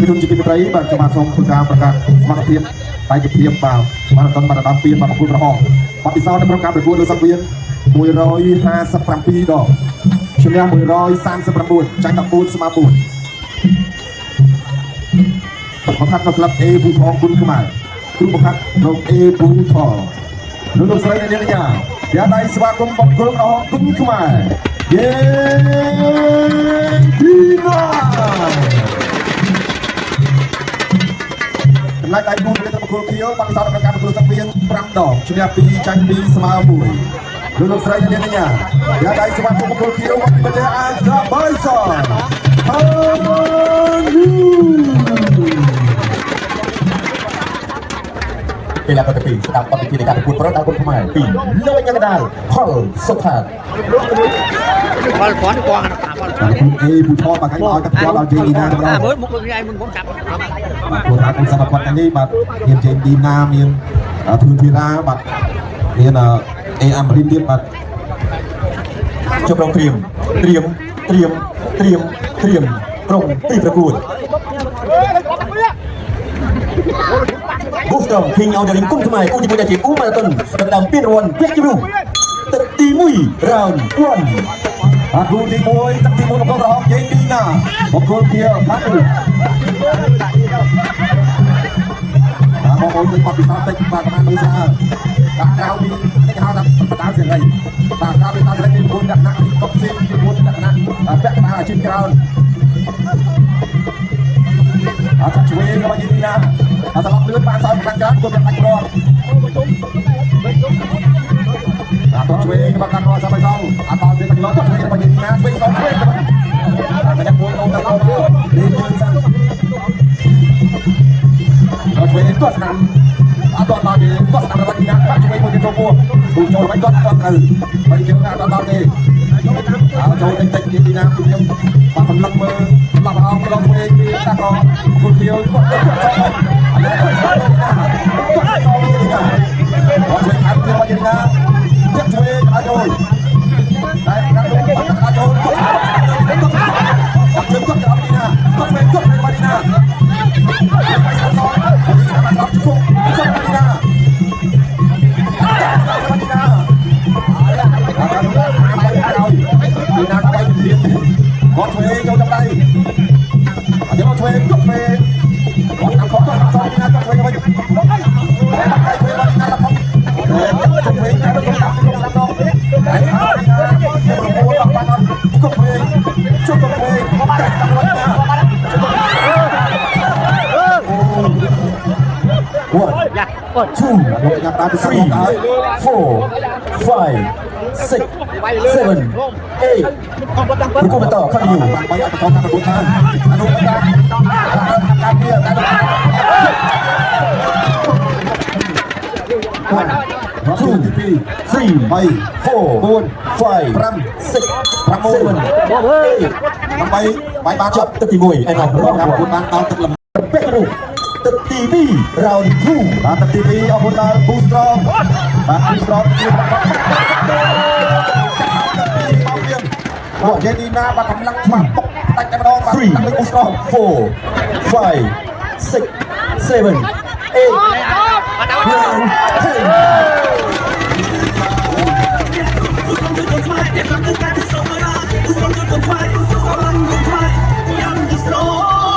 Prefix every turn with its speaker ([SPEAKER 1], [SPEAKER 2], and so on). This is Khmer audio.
[SPEAKER 1] វិជនជាទីប្រៃបាទចំណាត់សូមធ្វើការប្រកាសសមត្ថភាពតែជាភាពបាទបានដល់បានដល់ពីបាទប្រគល់ប្រហោងបទពិសោធន៍នៅក្នុងការប្រកួតលើសង្វៀន157ដងឈ្នះ139ចាញ់14ស្មើ4បង្ខាត់នៅក្លឹប A ពូថងគុណខ្មែរគ្រូបង្ខាត់នៅ A ពូថងលោកស្រីនាងយ៉ាយ៉ាដៃស្វាគមន៍បកគល់ប្រហោងគុណខ្មែរយេទីណាចំណែកដៃគូនៅក្នុងប្រគល់ខៀវបានពិសោធន៍ក្នុងការប្រគល់សង្វៀន5ដងឈ្នះ2ចាញ់2ស្មើ1លោកស្រីនាងយ៉ាយ៉ាដៃស្វាគមន៍បកគល់ខៀវពីប្រទេសអាហ្សាបៃសានពេលឡាប់ទី2ស្ដាប់បទពិធីនៃការប្រកួតប្រដាល់គុណខ្មែរពីលោកញ៉ាំកដាលផលសុខាផលគាត់គាត់អេពូថតបាទឲ្យកាត់គាត់ដល់ជេឌីណាម្ដងមើលមុខវាឯងមុនចាប់បាទពួកអាគុណសម្បត្តិនេះបាទមានជេឌីណាមានធឿនធីរាបាទមានអេអាមរីនទៀតបាទជប់រងត្រៀមក្រុមទីប្រកួតBufton King of the Ring គុណខ្មែរឧទាហរណ៍ជាឧមាតុនដណ្ដើមពានរង្វាន់ពាក់ជម្រុះទឹកទី1 round 1អាគូទី1ទឹកទី1របស់ក្រហមជេឌីណាបកគលជាបាត់បងប្អូនជួយបបពិសោធន៍តិចបាទតាមមើលស្អាតដាក់ក្រៅពីគេហៅថាបដាសេរីបាទក្រៅពីបដាសេរីមាន9លក្ខណៈបកស៊ីមាន9លក្ខណៈពាក់កណ្ដាលអាជីពក្រោនអត់ជួយរបស់យេឌីណាអត់ស្លាប់លឿនបានសោយខាងក្រៅគាត់បានដាច់ក្រអត់ជួយរបស់កាន់រស់សាប់ឲ្យសងអត់ដល់ទេគាត់ជួយរបស់យេឌីណាជួយសងជួយតែតែគួរអូនដល់នេះយើងសិនគាត់ជួយគាត់ស្នាមអត់ដល់ទេគាត់ស្នាមរបស់យេឌីណាគាត់ជួយមួយទៀតចូលពោះចូលឲ្យគាត់ត្រូវបើយើងអត់ដល់ទេចូលតិចយេឌីណាខ្ញុំបាទសម្លឹងមើលសម្រាប់អោក្រុមវិញពីតាក៏គុណខៀវគាត់ជួយខាត់ទៅមកយ៉ាងណាទៀតជួយឲ្យចូលតែកាត់ទៅឲ្យចូលគាត់ជួយគាត់ទៅណាគាត់ជួយគាត់ទៅមកណាបាយសោគាត់គាត់ជួយគាត់ទៅណាគាត់ជួយចូលចាប់ដៃអត់យកជួយគាត់ជួយគាត់តាមគាត់គាត់ជួយណាគាត់ជួយវិញគាត់ជួយវិញណាគាត់ជួយណាគាត់ជួយតាមខ្ញុំតាមដល់ហើយប្រព័ន្ធបាត់គាត់ជួយជួយគាត់ជួយតែតាមគាត់ណាOne, two, three, 4, 5, 6, 7, 8. ប្រគល់បន្តខំយូរបាយអត់បន្តតាមប្រគល់តាមអនុតាមតាមវាតាម2 3 4 5 6 7 8បាយបានចប់ទឹកទី1ឯណោះប្រកួតបានដល់ទឹកលំពេកនោះទឹកទី2 round 2បាទទឹកទី2អរគុណដល់ Boostrong បាទ Boostrong ពួកយេឌីណាបាទកម្លាំងខ្មាំពុកដាច់តែម្ដងបាទដាក់លេខ Boostrong 4 5 6 7 8 9 10